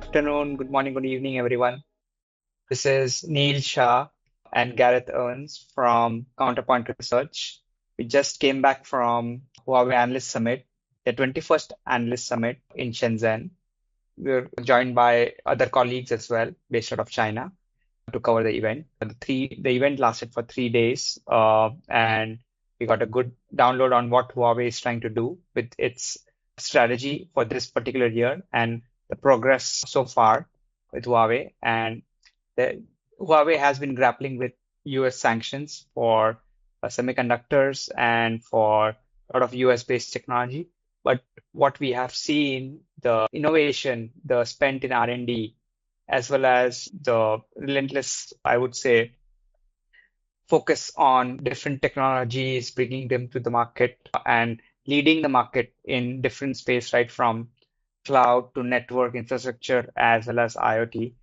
Afternoon, good morning, good evening, everyone. This is Neil Shah and Gareth Owens from Counterpoint Research. We just came back from Huawei Analyst Summit, the 21st Analyst Summit in Shenzhen. We're joined by other colleagues as well, based out of China, to cover the event. The event lasted for 3 days, and we got a good download on what Huawei is trying to do with its strategy for this particular year and the progress so far with Huawei. And Huawei has been grappling with US sanctions for semiconductors and for a lot of US-based technology. But what we have seen, the innovation, the spent in R&D, as well as the relentless, I would say, focus on different technologies, bringing them to the market and leading the market in different space, right from cloud to network infrastructure as well as IoT.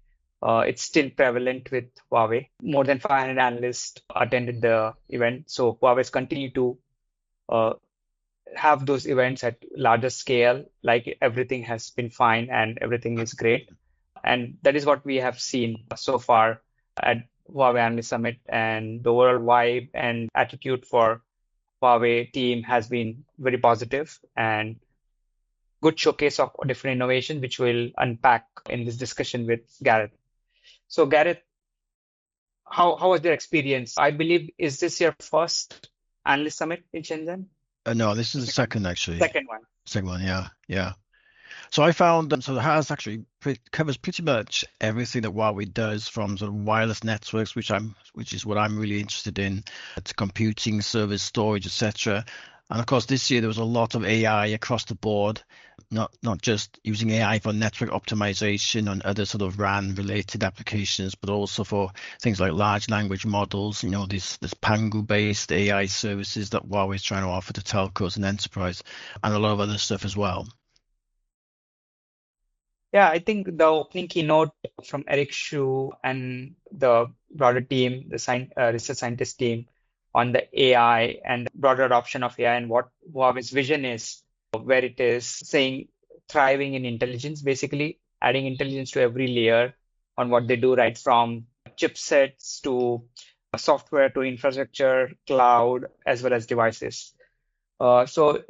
It's still prevalent with Huawei. More than 500 analysts attended the event. So Huawei's continue to uh, have those events at larger scale, like everything has been fine and everything is great. And that is what we have seen so far at Huawei Analyst Summit. And the overall vibe and attitude for Huawei team has been very positive and good showcase of different innovations, which we'll unpack in this discussion with Gareth. So, Gareth, how was your experience? I believe, is this your first analyst summit in Shenzhen? No, this is the second actually. Second one. Second one, yeah. So I found so it has actually covers pretty much everything that Huawei does, from sort of wireless networks, which is what I'm really interested in, to computing, service, storage, etc. And of course, this year there was a lot of AI across the board, not just using AI for network optimization and other sort of RAN related applications, but also for things like large language models, this Pangu based AI services that Huawei is trying to offer to telcos and enterprise, and a lot of other stuff as well. Yeah, I think the opening keynote from Eric Xu and the broader team, the research scientist team on the AI and broader adoption of AI and what Huawei's vision is, where it is saying thriving in intelligence, basically adding intelligence to every layer on what they do, right from chipsets to software to infrastructure, cloud, as well as devices. So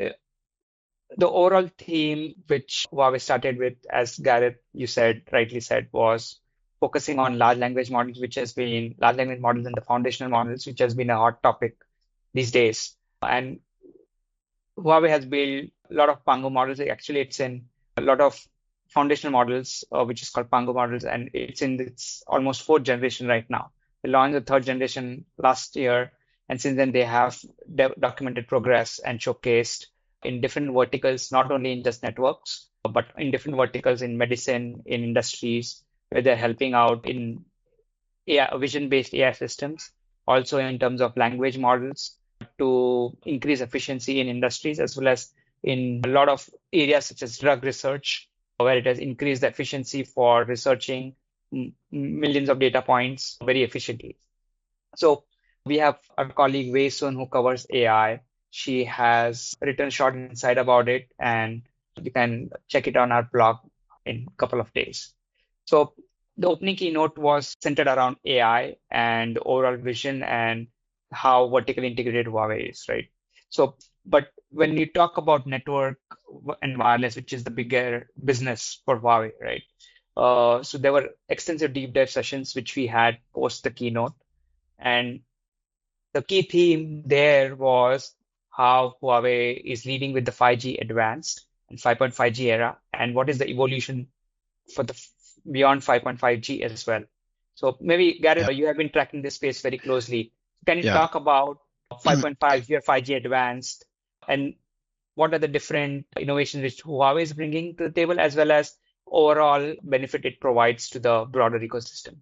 the overall theme which Huawei started with, as Gareth, you said, rightly said, was focusing on large language models, which has been large language models and the foundational models, which has been a hot topic these days. And Huawei has built a lot of Pango models. Actually, it's in a lot of foundational models, which is called Pango models, and it's in its almost fourth generation right now. They launched the third generation last year, and since then they have documented progress and showcased in different verticals, not only in just networks, but in different verticals in medicine, in industries, where they're helping out in AI, vision-based AI systems, also in terms of language models to increase efficiency in industries, as well as in a lot of areas such as drug research, where it has increased the efficiency for researching millions of data points very efficiently. So we have our colleague Wei Sun who covers AI. She has written a short insight about it, and you can check it on our blog in a couple of days. So the opening keynote was centered around AI and overall vision and how vertically integrated Huawei is, right? So, but when you talk about network and wireless, which is the bigger business for Huawei, right? So there were extensive deep dive sessions which we had post the keynote, and the key theme there was how Huawei is leading with the 5G advanced and 5.5G era, and what is the evolution for the beyond 5.5G as well. So maybe, Gareth, you have been tracking this space very closely. Can you talk about 5.5G or 5G advanced, and what are the different innovations which Huawei is bringing to the table, as well as overall benefit it provides to the broader ecosystem?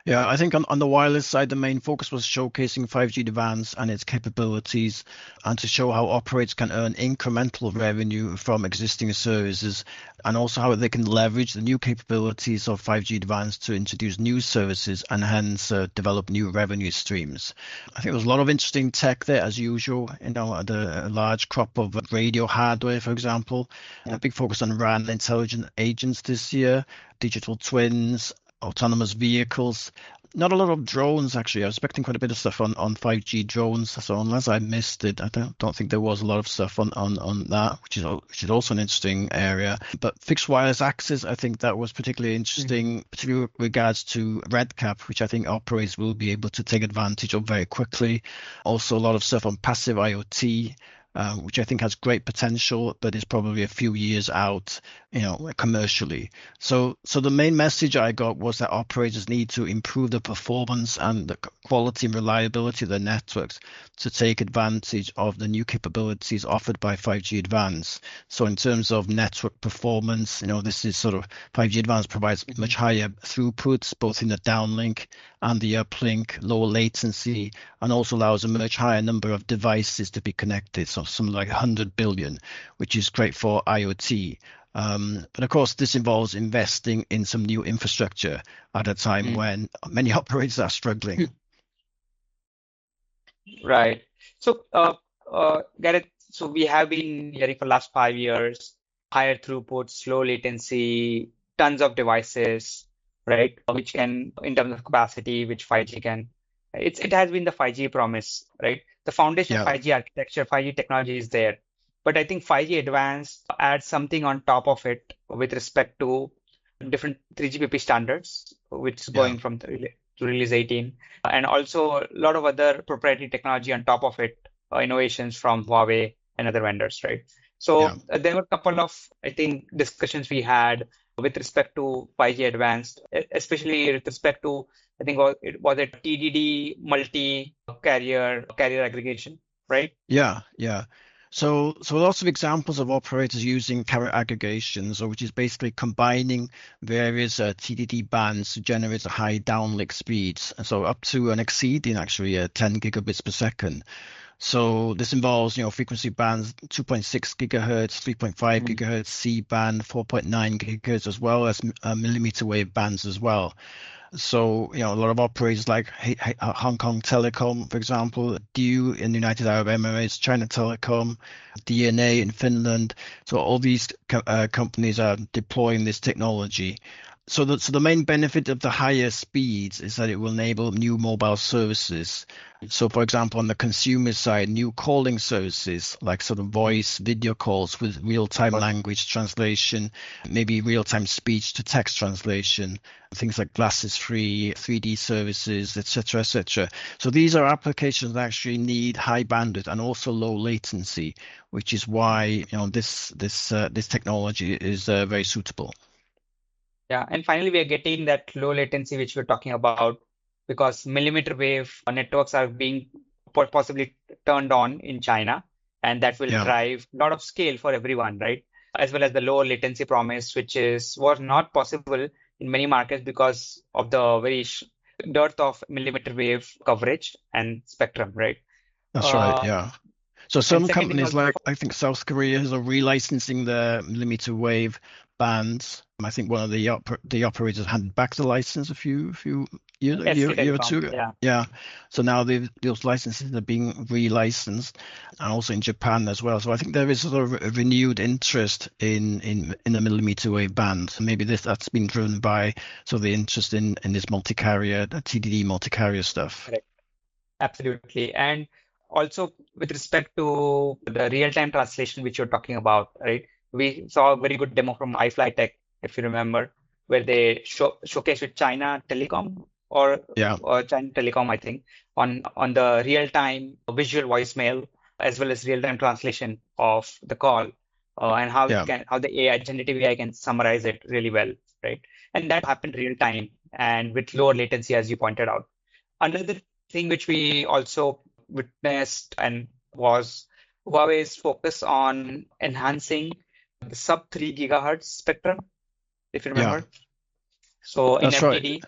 Yeah, I think on the wireless side, the main focus was showcasing 5G Advanced and its capabilities, and to show how operators can earn incremental revenue from existing services, and also how they can leverage the new capabilities of 5G Advanced to introduce new services and hence develop new revenue streams. I think there was a lot of interesting tech there, as usual. A large crop of radio hardware, for example, a big focus on RAN intelligent agents this year, digital twins, autonomous vehicles. Not a lot of drones, actually. I was expecting quite a bit of stuff on 5G drones. So unless I missed it, I don't think there was a lot of stuff on that, which is also an interesting area. But fixed wireless access, I think that was particularly interesting, particularly with regards to RedCap, which I think operators will be able to take advantage of very quickly. Also, a lot of stuff on passive IoT. Which I think has great potential, but is probably a few years out, commercially. So the main message I got was that operators need to improve the performance and the quality and reliability of their networks to take advantage of the new capabilities offered by 5G Advanced. So in terms of network performance, this is sort of 5G Advanced provides much higher throughputs, both in the downlink and the uplink, lower latency, and also allows a much higher number of devices to be connected. So something like 100 billion, which is great for IoT. But of course, this involves investing in some new infrastructure at a time when many operators are struggling. Right. So, Gareth, so we have been hearing for last 5 years, higher throughput, low latency, tons of devices, right? Which can, in terms of capacity, which 5G can. It has been the 5G promise, right? The foundation of Yeah, 5G architecture, 5G technology is there. But I think 5G Advanced adds something on top of it with respect to different 3GPP standards, which is yeah, going from to release 18, and also a lot of other proprietary technology on top of it, innovations from Huawei and other vendors, right? yeah. So there were a couple of, I think, discussions we had with respect to 5G Advanced, especially with respect to, I think, was it TDD multi-carrier aggregation, right? Yeah. So lots of examples of operators using carrier aggregation, so which is basically combining various TDD bands to generate a high downlink speeds, and so up to and exceeding actually 10 gigabits per second. So this involves, frequency bands 2.6 gigahertz, 3.5 Mm. gigahertz, C band, 4.9 gigahertz, as well as millimeter wave bands as well. So, a lot of operators like Hong Kong Telecom, for example, DU in the United Arab Emirates, China Telecom, DNA in Finland. So all these companies are deploying this technology. So the main benefit of the higher speeds is that it will enable new mobile services. So for example, on the consumer side, new calling services like sort of voice, video calls with real-time language translation, maybe real-time speech to text translation, things like glasses-free, 3D services, etc., etc. So these are applications that actually need high bandwidth and also low latency, which is why this technology is very suitable. Yeah, and finally, we are getting that low latency which we're talking about because millimeter wave networks are being possibly turned on in China, and that will Yeah, drive a lot of scale for everyone, right? As well as the low latency promise, which was not possible in many markets because of the very dearth of millimeter wave coverage and spectrum, right? that's right. Uh, Yeah. So and some second thing companies also, like I think South Korea are relicensing their millimeter wave bands. I think one of the operators handed back the license a few SK year or Telecom, two ago. yeah. Yeah. So now those licenses are being relicensed, and also in Japan as well. So I think there is sort of a renewed interest in the millimeter wave band. Maybe that's been driven by sort of the interest in this multi-carrier, the TDD multi-carrier stuff. Absolutely. And also with respect to the real-time translation which you're talking about, right? We saw a very good demo from iFlyTech, if you remember, where they showcase with China Telecom Yeah. or China Telecom, I think, on the real-time visual voicemail as well as real-time translation of the call, and Yeah. how the AI, generative AI can summarize it really well, right? And that happened real time and with lower latency, as you pointed out. Another thing which we also witnessed and was Huawei's focus on enhancing the sub 3 gigahertz spectrum, if you Yeah. remember. So in That's right. FDD,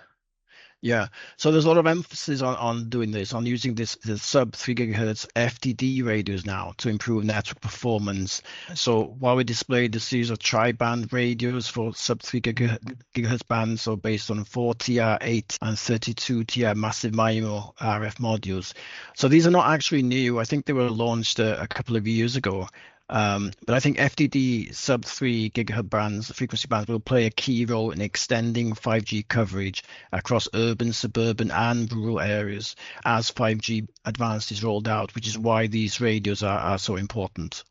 Yeah, so there's a lot of emphasis on doing this, on using the sub 3 gigahertz FDD radios now to improve network performance. So while we displayed the series of tri-band radios for sub 3 gigahertz bands, so based on 4TR, 8 and 32TR massive MIMO RF modules. So these are not actually new. I think they were launched a couple of years ago. But I think FDD sub 3 gigahertz bands, frequency bands, will play a key role in extending 5G coverage across urban, suburban, and rural areas as 5G advanced is rolled out, which is why these radios are so important.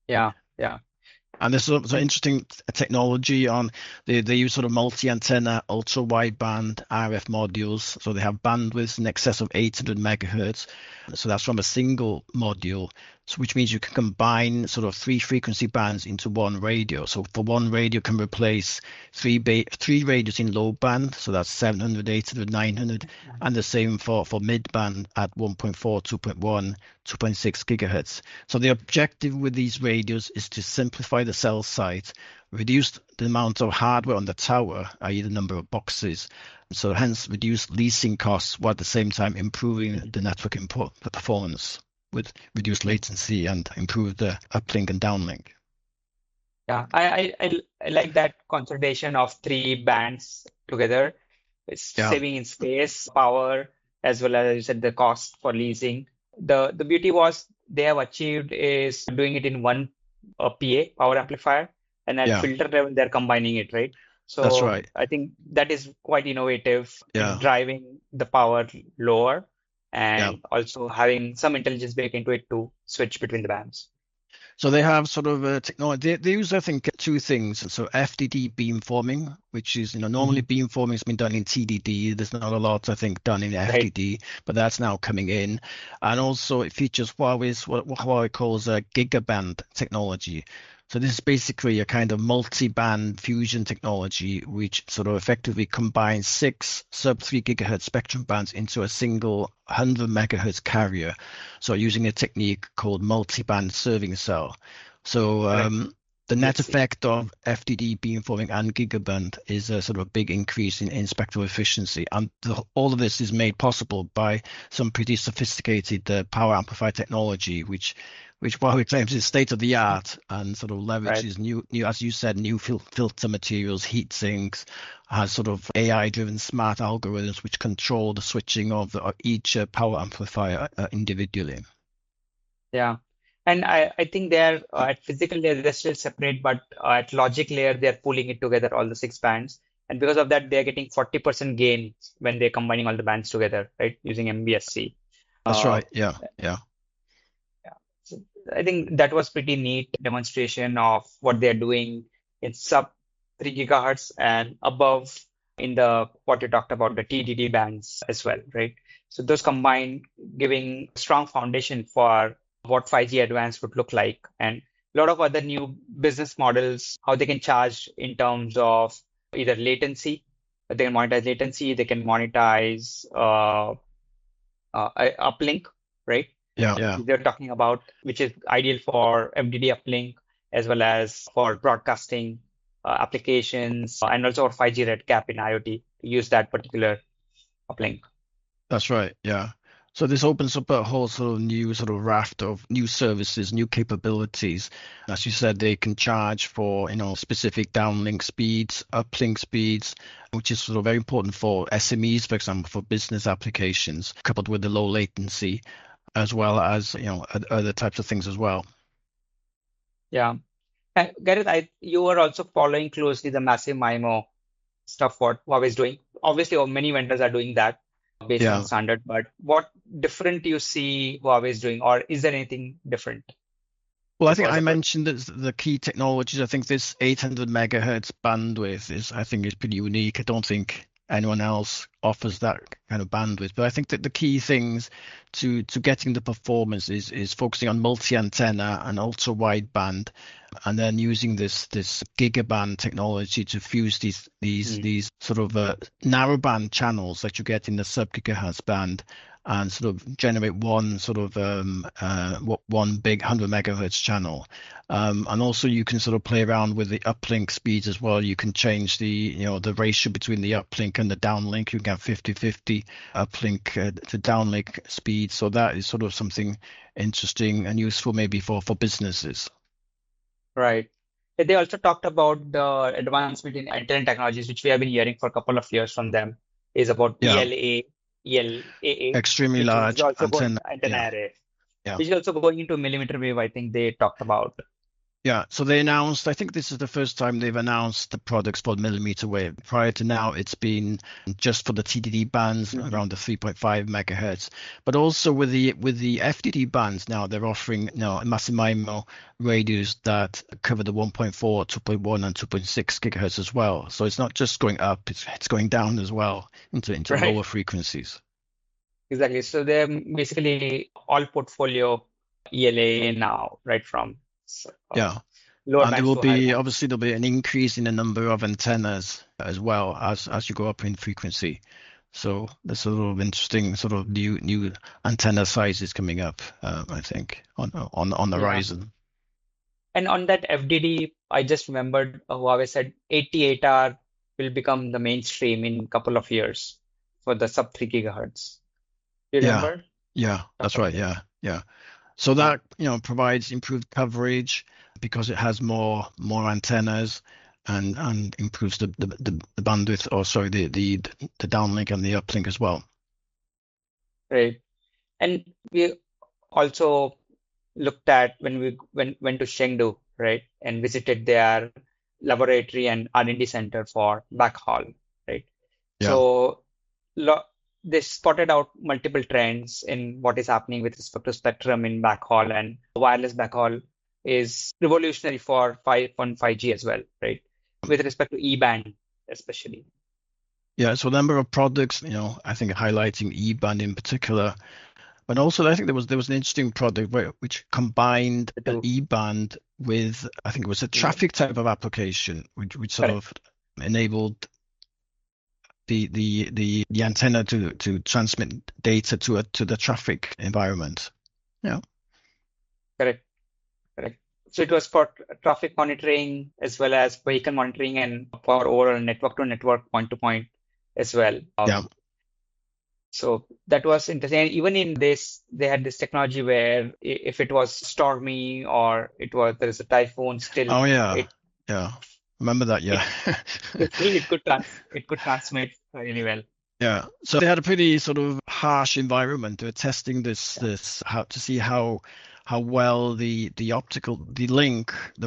Yeah, yeah. And there's some And interesting technology on they use sort of multi-antenna, ultra-wideband RF modules. So they have bandwidths in excess of 800 megahertz. So that's from a single module, so which means you can combine sort of three frequency bands into one radio. So for one radio can replace three radios in low band. So that's 700, 800, 900, and the same for mid band at 1.4, 2.1, 2.6 gigahertz. So the objective with these radios is to simplify the cell site, reduce the amount of hardware on the tower, i.e. the number of boxes, so hence reduce leasing costs while at the same time improving the network performance with reduced latency and improve the uplink and downlink. yeah, I like that consolidation of three bands together. It's Yeah, saving in space, power, as well as you said, the cost for leasing. The beauty was they have achieved is doing it in one PA, power amplifier, and at yeah, filter level, they're combining it, right? that's So right. I think that is quite innovative in Yeah, driving the power lower yeah. and also having some intelligence baked into it to switch between the bands. So they have sort of a technology. They use, I think, two things. So FDD beamforming, which is, normally Mhm. beamforming has been done in TDD. There's not a lot, I think, done in Right, FDD, but that's now coming in. And also it features Huawei's what Huawei calls a gigaband technology. So this is basically a kind of multi-band fusion technology, which sort of effectively combines six sub 3 gigahertz spectrum bands into a single 100 megahertz carrier. So using a technique called multi-band serving cell. So correct. the net BSC. effect of FDD beamforming and gigaband is a sort of a big increase in spectral efficiency. And all of this is made possible by some pretty sophisticated power amplifier technology, which Huawei claims is state of the art and sort of Right. leverages new, as you said, new filter materials, heat sinks, has sort of AI-driven smart algorithms which control the switching of each power amplifier individually. Yeah. And I think they're at physical layer, they're still separate, but at logic layer, they're pulling it together, all the six bands. And because of that, they're getting 40% gain when they're combining all the bands together, right? Using MBSC. That's Uh, right. Yeah, yeah, yeah. So I think that was pretty neat demonstration of what they're doing in sub 3 gigahertz and above in the what you talked about, the TDD bands as well, right? So those combined giving strong foundation for what 5G advanced would look like and a lot of other new business models, how they can charge in terms of either latency, they can monetize latency, they can monetize uplink, right? yeah, yeah. They're talking about which is ideal for MDD uplink as well as for broadcasting applications and also for 5G red cap in IoT to use that particular uplink. That's right. Yeah. So this opens up a whole sort of new sort of raft of new services, new capabilities. As you said, they can charge for, specific downlink speeds, uplink speeds, which is sort of very important for SMEs, for example, for business applications, coupled with the low latency, as well as, other types of things as well. Yeah. And Gareth, you are also following closely the massive MIMO stuff what Huawei is doing. Obviously, many vendors are doing that based on Yeah. standard, but what different you see Huawei is doing, or is there anything different Well, I think because I of it? mentioned that the key technologies. I think this 800 megahertz bandwidth I think is pretty unique. I don't think anyone else offers that kind of bandwidth. But I think that the key things to getting the performance is focusing on multi-antenna and ultra wideband, and then using this gigaband technology to fuse these sort of narrowband channels that you get in the sub-gigahertz band, and sort of generate one sort of one big 100 megahertz channel. And also you can sort of play around with the uplink speeds as well. You can change the ratio between the uplink and the downlink. You can have 50-50 uplink to downlink speed. So that is sort of something interesting and useful maybe for businesses. Right. They also talked about the advancement in antenna technologies, which we have been hearing for a couple of years from them, is about Yeah, ELAA, extremely which is large also going antenna. antenna array, Yeah. which is also going into millimeter wave, I think they talked about. Yeah, so they announced, I think this is the first time they've announced the products for millimeter wave. Prior to now, it's been just for the TDD bands Mhm. around the 3.5 megahertz. But also with the FDD bands now, they're offering massive MIMO radios that cover the 1.4, 2.1, and 2.6 gigahertz as well. So it's not just going up, it's going down as well into Right. lower frequencies. Exactly. So they're basically all portfolio ELAA now, right from Yeah. lower And there bands will to higher be bands. obviously there'll be an increase in the number of antennas as well as you go up in frequency. So there's a lot of interesting sort of new antenna sizes coming up, I think, on the Yeah. horizon. And on that FDD, I just remembered Huawei said 88R will become the mainstream in a couple of years for the sub 3 gigahertz. Do you Yeah, remember? yeah, Talk that's about right. it. Yeah, yeah. So Yeah, that provides improved coverage because it has more antennas and improves the bandwidth, or sorry, the downlink and the uplink as well. right. And we also looked at when we went to Chengdu, right, and visited their laboratory and R&D center for backhaul, right? Yeah. So lo they spotted out multiple trends in what is happening with respect to spectrum in backhaul, and wireless backhaul is revolutionary for 5.5G as well, right? With respect to E-band, especially. Yeah, so a number of products, I think highlighting E-band in particular, but also I think there was an interesting product which combined The an two, E-band with, I think it was a E-band. traffic type of application, which sort Correct, of enabled the antenna to transmit data to the traffic environment. Yeah, correct, correct. So it was for traffic monitoring as well as vehicle monitoring and for overall network to network, point to point as well. yeah. So that was interesting. And even in this, they had this technology where if it was stormy or there is a typhoon, still Oh yeah, it yeah. Remember that? it Yeah. still it could transmit really well. Yeah, so they had a pretty sort of harsh environment. They were testing this how to see how well the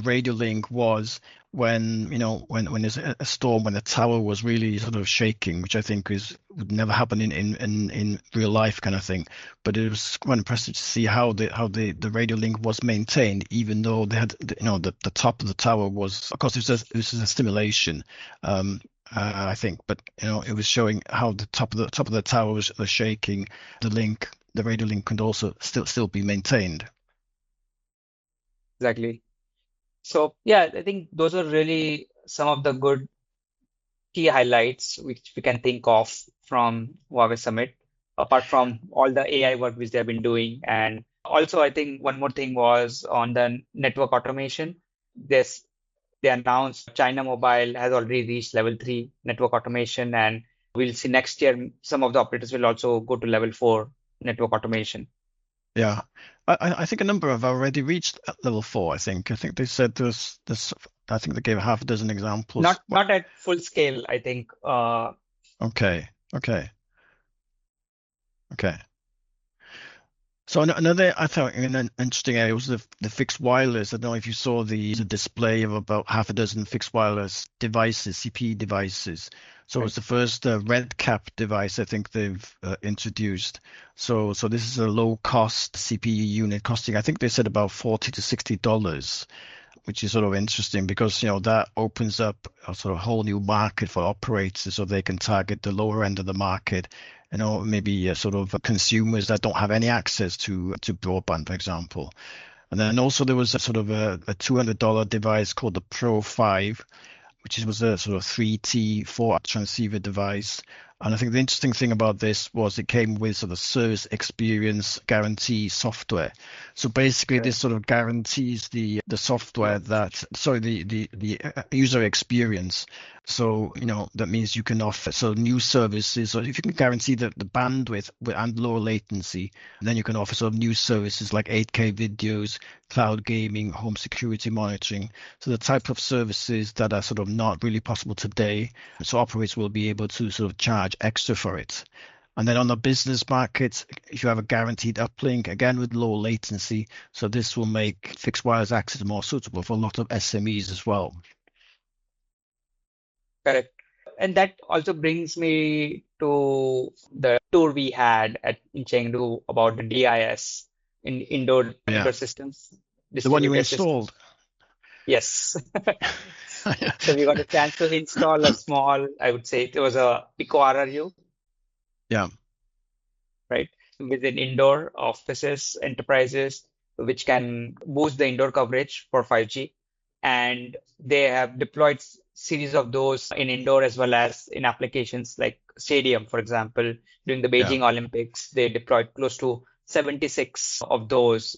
radio link was when when there's a storm, when the tower was really sort of shaking, which I think would never happen in real life kind of thing. But it was quite impressive to see how the radio link was maintained, even though they had the top of the tower was, of course, this is a simulation. I think, but it was showing how the top of the tower was shaking. The radio link could also still be maintained. Exactly. So yeah, I think those are really some of the good key highlights which we can think of from Huawei Summit, apart from all the AI work which they've been doing. And also, I think one more thing was on the network automation. This They announced China Mobile has already reached level 3 network automation, and we'll see next year some of the operators will also go to level 4 network automation. Yeah, I think a number have already reached at level 4. I think they said this. I think they gave half a dozen examples. Not at full scale, I think. Okay, okay, okay. So another, I thought, an interesting area was the fixed wireless. I don't know if you saw the display of about half a dozen fixed wireless devices, CPE devices. So Right. it's the first red cap device I think they've introduced. So this is a low cost CPE unit costing, I think they said about $40 to $60. which is sort of interesting because that opens up a sort of whole new market for operators, so they can target the lower end of the market, maybe sort of consumers that don't have any access to broadband, for example. And then also there was a sort of a $200 device called the Pro 5, which was a sort of 3T4 transceiver device. And I think the interesting thing about this was it came with sort of service experience guarantee software. So basically, this sort of guarantees the software the user experience. So that means you can offer new services. So if you can guarantee the bandwidth and lower latency, then you can offer sort of new services like 8K videos, cloud gaming, home security monitoring. So the type of services that are sort of not really possible today. So operators will be able to sort of charge extra for it. And then on the business market, if you have a guaranteed uplink, again with low latency, so this will make fixed wireless access more suitable for a lot of SMEs as well. Correct. And that also brings me to the tour we had in Chengdu about the DIS, in indoor systems, The one you distributed systems. installed. Yes. So we got a chance to install a small, I would say it was a Pico RRU. Yeah. Right? Within indoor offices, enterprises, which can boost the indoor coverage for 5G. And they have deployed series of those in indoor as well as in applications like stadium, for example. During the Beijing Olympics, they deployed close to 76 of those,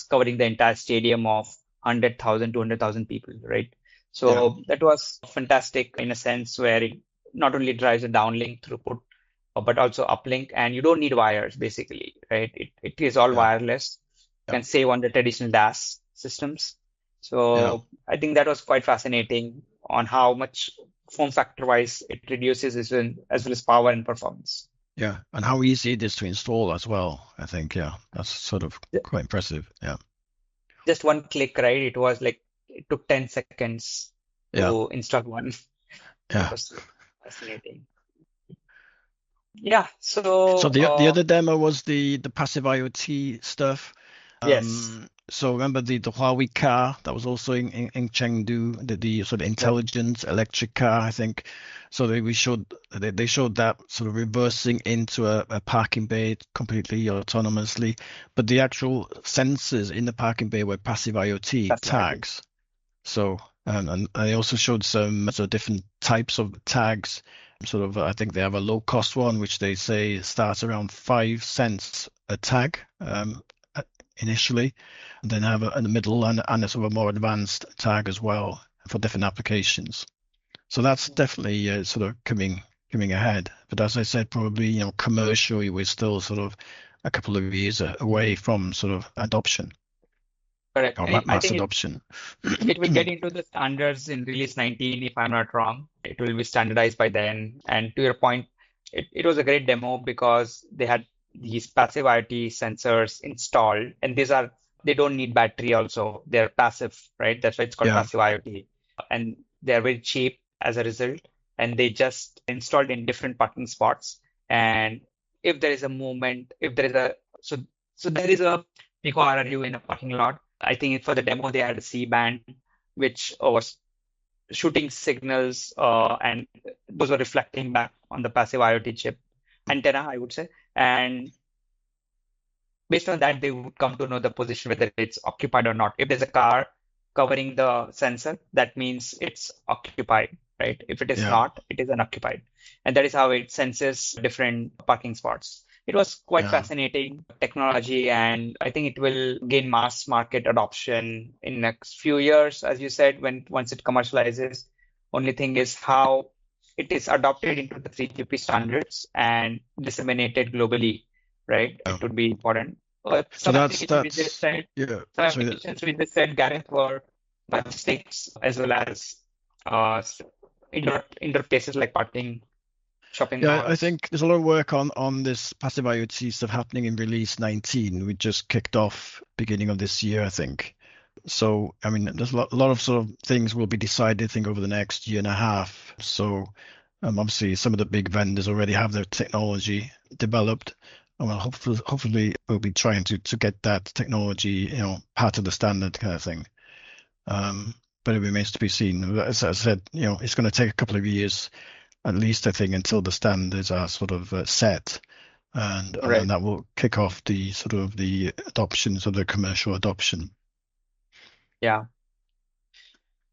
covering the entire stadium of 100,000, 200,000 people, right? So that was fantastic in a sense where it not only drives a downlink throughput, but also uplink, and you don't need wires basically, right? It is all wireless. You can save on the traditional DAS systems. So I think that was quite fascinating on how much form factor wise it reduces as well as power and performance. Yeah, and how easy it is to install as well. I think, that's sort of quite impressive. Yeah. Just one click, right? It was like it took 10 seconds to install one. Yeah. It was fascinating. Yeah. So the other demo was the passive IoT stuff. Yes. So remember the Huawei car that was also in Chengdu, the sort of intelligent electric car, I think. So they showed that sort of reversing into a parking bay completely autonomously, but the actual sensors in the parking bay were passive IoT tags. So and I also showed some sort of different types of tags. Sort of, I think they have a low cost one, which they say starts around 5 cents a tag initially, and then have a middle and a sort of a more advanced tag as well for different applications. So that's definitely sort of coming ahead. But as I said, probably commercially we're still sort of a couple of years away from sort of adoption. Correct. Or I mass think adoption. it will get into the standards in release 19, if I'm not wrong. It will be standardized by then. And to your point, it was a great demo because they had these passive IoT sensors installed, and they don't need battery also. They're passive, right? That's why it's called passive IoT. And they're very cheap as a result. And they just installed in different parking spots. And if there is a movement, if there is so there is a Pico RRU in a parking lot. I think for the demo, they had a C-band, which was shooting signals, and those were reflecting back on the passive IoT chip antenna, I would say. And based on that, they would come to know the position, whether it's occupied or not. If there's a car covering the sensor, that means it's occupied, right? If it is not, it is unoccupied. And that is how it senses different parking spots. It was quite fascinating technology, and I think it will gain mass market adoption in next few years, as you said, once it commercializes. Only thing is how it is adopted into the 3GP standards and disseminated globally, right? It would be important. So that's applications we just said, Gareth, were logistics as well as indoor places like parking. Shopping malls. I think there's a lot of work on this passive IoT stuff happening in release 19. We just kicked off beginning of this year, I think. So, I mean, there's a lot of sort of things will be decided, I think, over the next year and a half. So, obviously, some of the big vendors already have their technology developed. And well, hopefully, we'll be trying to get that technology, part of the standard kind of thing. But it remains to be seen. As I said, it's going to take a couple of years at least, I think, until the standards are sort of set, and then Right. that will kick off the sort of the adoptions of the commercial adoption. Yeah.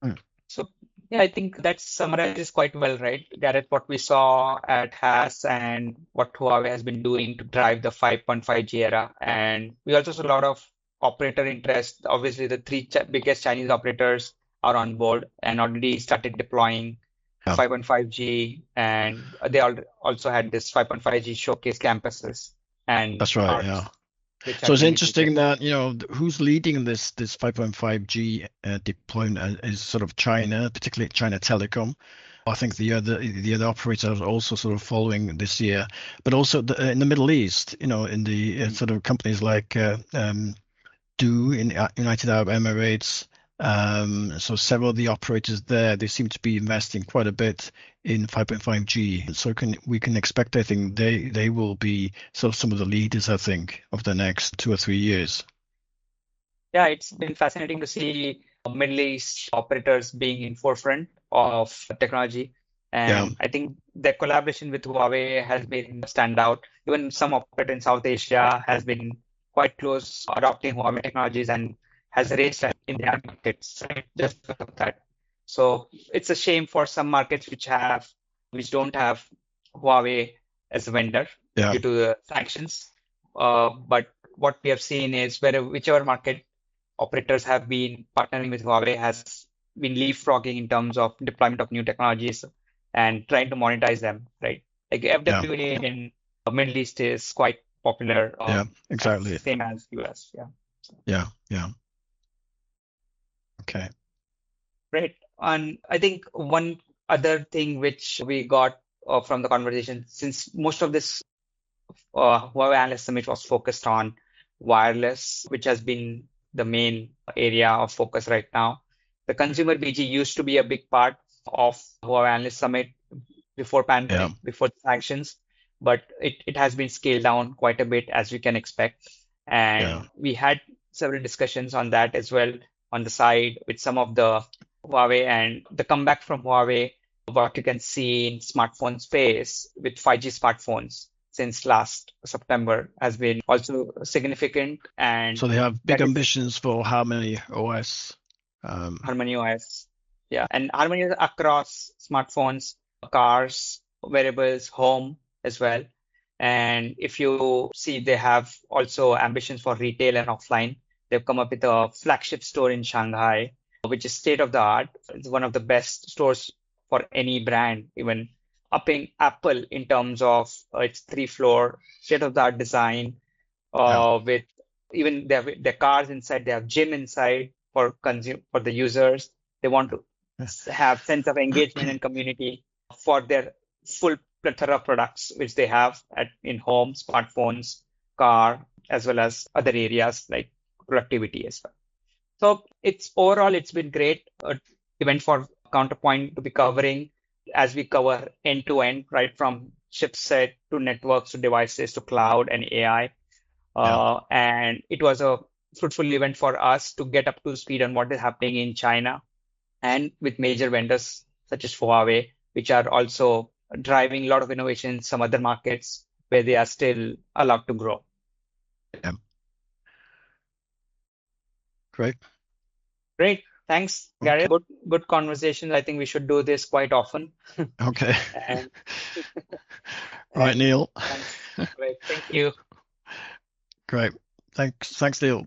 Mm. So yeah, I think that summarizes quite well, right, Gareth, what we saw at HAS and what Huawei has been doing to drive the 5.5G era. And we also saw a lot of operator interest. Obviously, the three ch biggest Chinese operators are on board and already started deploying Yeah, 5.5G. And they also had this 5.5G showcase campuses and that's right. Yeah. parks, which So have it's been visited. interesting that, who's leading this 5.5G deployment is sort of China, particularly China Telecom. I think the other operators are also sort of following this year, but also in the Middle East, in the sort of companies like Do in United Arab Emirates. So several of the operators there, they seem to be investing quite a bit in 5.5G. So we can expect, I think, they will be sort of some of the leaders, I think, of the next 2 or 3 years. Yeah, it's been fascinating to see Middle East operators being in forefront of technology. Yeah, And I think the collaboration with Huawei has been standout. Even some operator in South Asia has been quite close adopting Huawei technologies and has raised in their markets, right? Just because of that. So it's a shame for some markets which don't have Huawei as a vendor yeah, due to the sanctions. But what we have seen is whichever market operators have been partnering with Huawei has been leapfrogging in terms of deployment of new technologies and trying to monetize them, right? Like yeah, FWA in the Middle East is quite popular, yeah, as exactly. same as US. Yeah, Yeah, yeah. Okay. great. And I think one other thing which we got from the conversation, since most of this Huawei Analyst Summit was focused on wireless, which has been the main area of focus right now. The consumer BG used to be a big part of Huawei Analyst Summit before Yeah, pandemic, before the sanctions, but it has been scaled down quite a bit as we can expect. yeah, And we had several discussions on that as well on the side with some of the Huawei and the comeback from Huawei, what you can see in smartphone space with 5G smartphones since last September has been also significant, and so they have big that is ambitions for Harmony OS. Um, Harmony OS. Yeah, and Harmony is across smartphones, cars, wearables, home as well. And if you see, they have also ambitions for retail and offline. They've come up with a flagship store in Shanghai, which is state of the art. It's one of the best stores for any brand, even upping Apple in terms of its three-floor state of the art design yeah, with even they have their cars inside, they have gym inside for the users. They want to have sense of engagement and community for their full plethora of products which they have in home, smartphones, car, as well as other areas like productivity as well. So it's been great event for Counterpoint to be covering as we cover end to end, right from chipset to networks to devices to cloud and AI. yeah, And it was a fruitful event for us to get up to speed on what is happening in China and with major vendors such as Huawei, which are also driving a lot of innovation in some other markets where they are still allowed to grow. yeah. Great. Great. Thanks, Okay. Gareth. Good conversation. I think we should do this quite often. Okay. And Right, and Neil. thanks. Great. Thank you. Great. Thanks, Neil.